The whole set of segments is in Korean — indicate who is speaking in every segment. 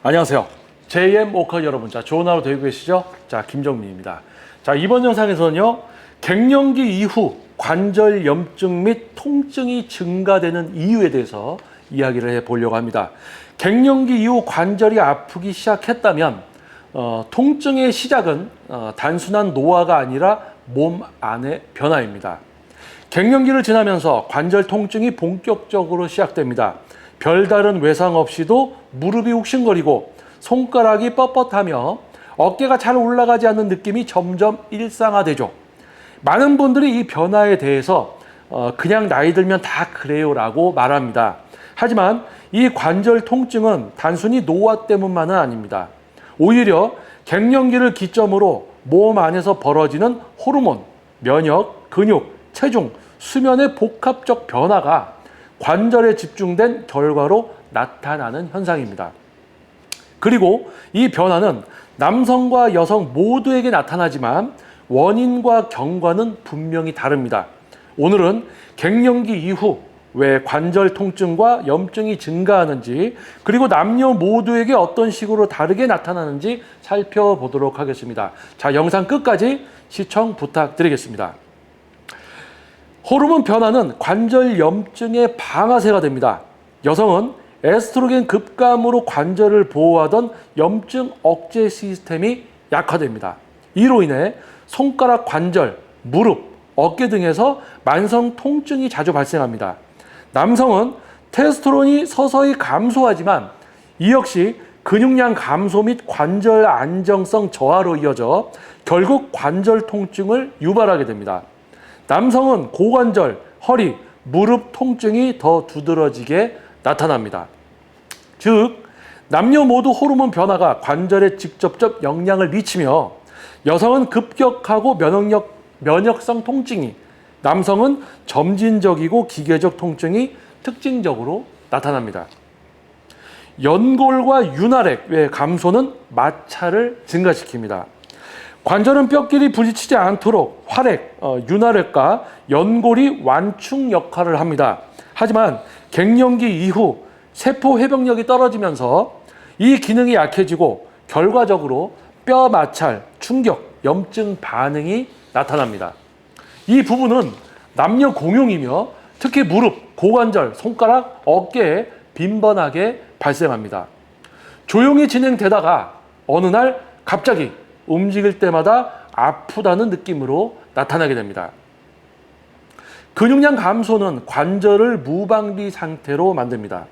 Speaker 1: 안녕하세요. JM 워커 여러분, 자, 좋은 하루 되고 계시죠? 자, 김정민입니다. 자, 이번 영상에서는요, 갱년기 이후 관절 염증 및 통증이 증가되는 이유에 대해서 이야기를 해보려고 합니다. 갱년기 이후 관절이 아프기 시작했다면 통증의 시작은 단순한 노화가 아니라 몸 안의 변화입니다. 갱년기를 지나면서 관절 통증이 본격적으로 시작됩니다. 별다른 외상 없이도 무릎이 욱신거리고 손가락이 뻣뻣하며 어깨가 잘 올라가지 않는 느낌이 점점 일상화되죠. 많은 분들이 이 변화에 대해서 그냥 나이 들면 다 그래요 라고 말합니다. 하지만 이 관절 통증은 단순히 노화 때문만은 아닙니다. 오히려 갱년기를 기점으로 몸 안에서 벌어지는 호르몬, 면역, 근육, 체중, 수면의 복합적 변화가 관절에 집중된 결과로 나타나는 현상입니다. 그리고 이 변화는 남성과 여성 모두에게 나타나지만 원인과 경과는 분명히 다릅니다. 오늘은 갱년기 이후 왜 관절 통증과 염증이 증가하는지, 그리고 남녀 모두에게 어떤 식으로 다르게 나타나는지 살펴보도록 하겠습니다. 자, 영상 끝까지 시청 부탁드리겠습니다. 호르몬 변화는 관절 염증의 방아쇠가 됩니다. 여성은 에스트로겐 급감으로 관절을 보호하던 염증 억제 시스템이 약화됩니다. 이로 인해 손가락 관절, 무릎, 어깨 등에서 만성 통증이 자주 발생합니다. 남성은 테스토스테론이 서서히 감소하지만 이 역시 근육량 감소 및 관절 안정성 저하로 이어져 결국 관절 통증을 유발하게 됩니다. 남성은 고관절, 허리, 무릎 통증이 더 두드러지게 나타납니다. 즉, 남녀 모두 호르몬 변화가 관절에 직접적 영향을 미치며 여성은 급격하고 면역성 통증이, 남성은 점진적이고 기계적 통증이 특징적으로 나타납니다. 연골과 윤활액의 감소는 마찰을 증가시킵니다. 관절은 뼈끼리 부딪히지 않도록 활액, 윤활액과 연골이 완충 역할을 합니다. 하지만 갱년기 이후 세포 회복력이 떨어지면서 이 기능이 약해지고 결과적으로 뼈 마찰, 충격, 염증 반응이 나타납니다. 이 부분은 남녀 공용이며 특히 무릎, 고관절, 손가락, 어깨에 빈번하게 발생합니다. 조용히 진행되다가 어느 날 갑자기 움직일 때마다 아프다는 느낌으로 나타나게 됩니다. 근육량 감소는 관절을 무방비 상태로 만듭니다.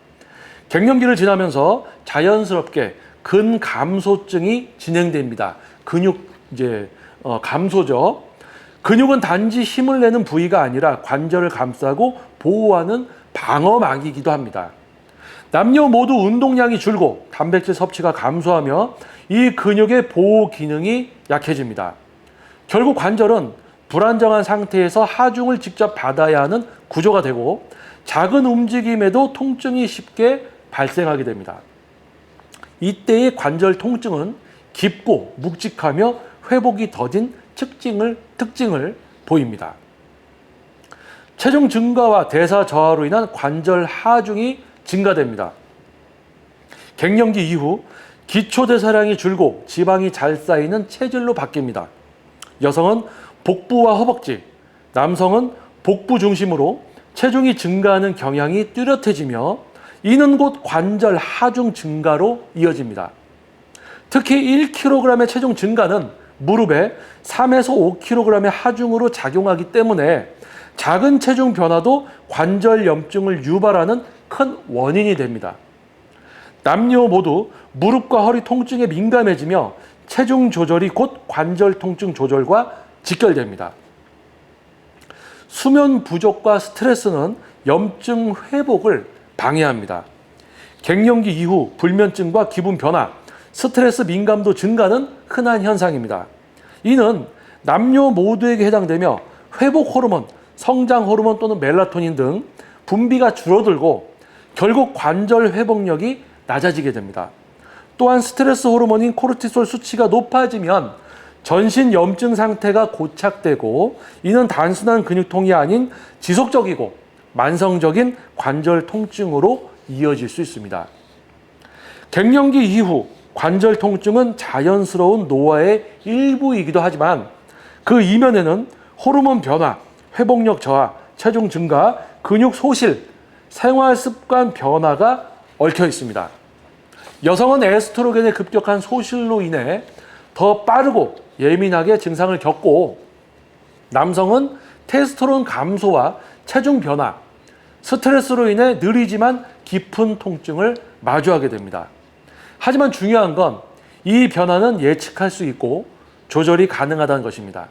Speaker 1: 갱년기를 지나면서 자연스럽게 근감소증이 진행됩니다. 근육 감소죠. 근육은 단지 힘을 내는 부위가 아니라 관절을 감싸고 보호하는 방어막이기도 합니다. 남녀 모두 운동량이 줄고 단백질 섭취가 감소하며 이 근육의 보호 기능이 약해집니다. 결국 관절은 불안정한 상태에서 하중을 직접 받아야 하는 구조가 되고 작은 움직임에도 통증이 쉽게 발생하게 됩니다. 이때의 관절 통증은 깊고 묵직하며 회복이 더딘 특징을 보입니다. 체중 증가와 대사 저하로 인한 관절 하중이 증가됩니다. 갱년기 이후 기초대사량이 줄고 지방이 잘 쌓이는 체질로 바뀝니다. 여성은 복부와 허벅지, 남성은 복부 중심으로 체중이 증가하는 경향이 뚜렷해지며 이는 곧 관절 하중 증가로 이어집니다. 특히 1kg의 체중 증가는 무릎에 3에서 5kg의 하중으로 작용하기 때문에 작은 체중 변화도 관절 염증을 유발하는 큰 원인이 됩니다. 남녀 모두 무릎과 허리 통증에 민감해지며 체중 조절이 곧 관절 통증 조절과 직결됩니다. 수면 부족과 스트레스는 염증 회복을 방해합니다. 갱년기 이후 불면증과 기분 변화, 스트레스 민감도 증가는 흔한 현상입니다. 이는 남녀 모두에게 해당되며 회복 호르몬, 성장 호르몬 또는 멜라토닌 등 분비가 줄어들고 결국 관절 회복력이 낮아지게 됩니다. 또한 스트레스 호르몬인 코르티솔 수치가 높아지면 전신 염증 상태가 고착되고 이는 단순한 근육통이 아닌 지속적이고 만성적인 관절 통증으로 이어질 수 있습니다. 갱년기 이후 관절 통증은 자연스러운 노화의 일부이기도 하지만 그 이면에는 호르몬 변화, 회복력 저하, 체중 증가, 근육 소실, 생활 습관 변화가 얽혀 있습니다. 여성은 에스트로겐의 급격한 소실로 인해 더 빠르고 예민하게 증상을 겪고 남성은 테스토스테론 감소와 체중 변화, 스트레스로 인해 느리지만 깊은 통증을 마주하게 됩니다. 하지만 중요한 건 이 변화는 예측할 수 있고 조절이 가능하다는 것입니다.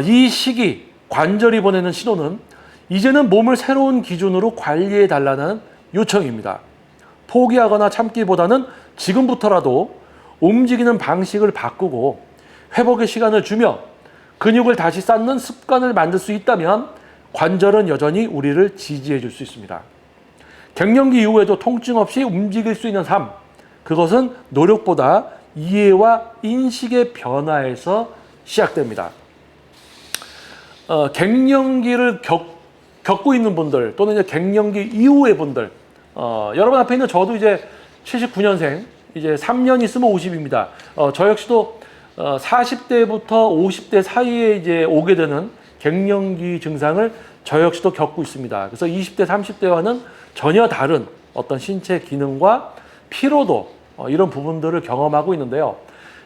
Speaker 1: 이 시기 관절이 보내는 신호는 이제는 몸을 새로운 기준으로 관리해 달라는 요청입니다. 포기하거나 참기보다는 지금부터라도 움직이는 방식을 바꾸고 회복의 시간을 주며 근육을 다시 쌓는 습관을 만들 수 있다면 관절은 여전히 우리를 지지해 줄 수 있습니다. 갱년기 이후에도 통증 없이 움직일 수 있는 삶, 그것은 노력보다 이해와 인식의 변화에서 시작됩니다. 갱년기를 겪고 있는 분들 또는 이제 갱년기 이후의 분들, 여러분 앞에 있는 저도 이제 79년생, 이제 3년 있으면 50입니다. 저 역시도 40대부터 50대 사이에 이제 오게 되는 갱년기 증상을 저 역시도 겪고 있습니다. 그래서 20대, 30대와는 전혀 다른 어떤 신체 기능과 피로도 이런 부분들을 경험하고 있는데요.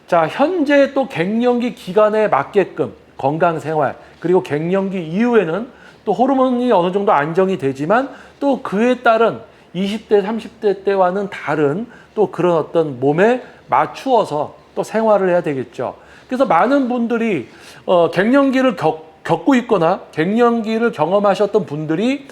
Speaker 1: 자, 현재 또 갱년기 기간에 맞게끔 건강 생활, 그리고 갱년기 이후에는 또 호르몬이 어느 정도 안정이 되지만 또 그에 따른 20대, 30대 때와는 다른 또 그런 어떤 몸에 맞추어서 또 생활을 해야 되겠죠. 그래서 많은 분들이 갱년기를 겪고 있거나 갱년기를 경험하셨던 분들이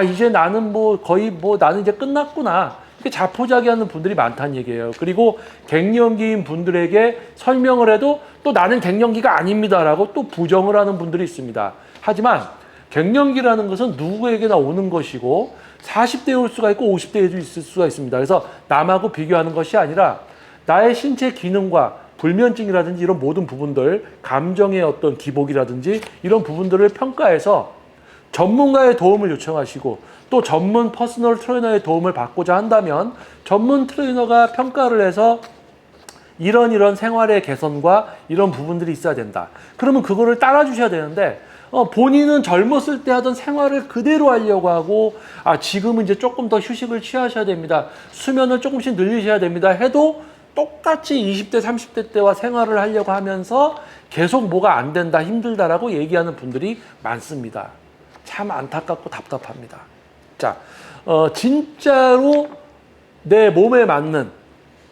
Speaker 1: 이제 나는 거의 나는 이제 끝났구나. 이렇게 자포자기하는 분들이 많다는 얘기예요. 그리고 갱년기인 분들에게 설명을 해도 또 나는 갱년기가 아닙니다라고 또 부정을 하는 분들이 있습니다. 하지만 갱년기라는 것은 누구에게나 오는 것이고 40대에 올 수가 있고 50대에도 있을 수가 있습니다. 그래서 남하고 비교하는 것이 아니라 나의 신체 기능과 불면증이라든지 이런 모든 부분들, 감정의 어떤 기복이라든지 이런 부분들을 평가해서 전문가의 도움을 요청하시고 또 전문 퍼스널 트레이너의 도움을 받고자 한다면 전문 트레이너가 평가를 해서 이런 생활의 개선과 이런 부분들이 있어야 된다. 그러면 그거를 따라주셔야 되는데 본인은 젊었을 때 하던 생활을 그대로 하려고 하고 지금은 이제 조금 더 휴식을 취하셔야 됩니다. 수면을 조금씩 늘리셔야 됩니다. 해도 똑같이 20대, 30대 때와 생활을 하려고 하면서 계속 뭐가 안 된다, 힘들다라고 얘기하는 분들이 많습니다. 참 안타깝고 답답합니다. 자, 진짜로 내 몸에 맞는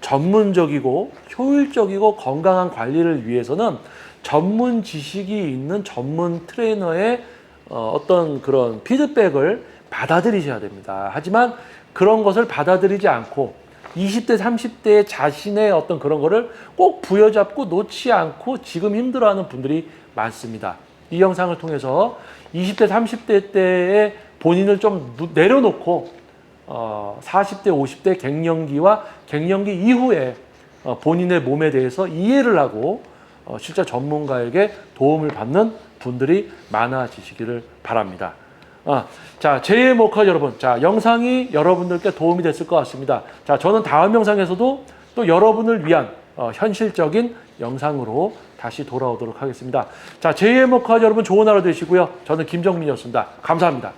Speaker 1: 전문적이고 효율적이고 건강한 관리를 위해서는 전문 지식이 있는 전문 트레이너의 어떤 그런 피드백을 받아들이셔야 됩니다. 하지만 그런 것을 받아들이지 않고 20대, 30대의 자신의 어떤 그런 거를 꼭 부여잡고 놓지 않고 지금 힘들어하는 분들이 많습니다. 이 영상을 통해서 20대, 30대 때의 본인을 좀 내려놓고 40대, 50대 갱년기와 갱년기 이후에 본인의 몸에 대해서 이해를 하고 실제 전문가에게 도움을 받는 분들이 많아지시기를 바랍니다. 자, 제2의 모카 여러분, 자, 영상이 여러분들께 도움이 됐을 것 같습니다. 자, 저는 다음 영상에서도 또 여러분을 위한 현실적인 영상으로 다시 돌아오도록 하겠습니다. 자, 제2의 모카 여러분 좋은 하루 되시고요. 저는 김정민이었습니다. 감사합니다.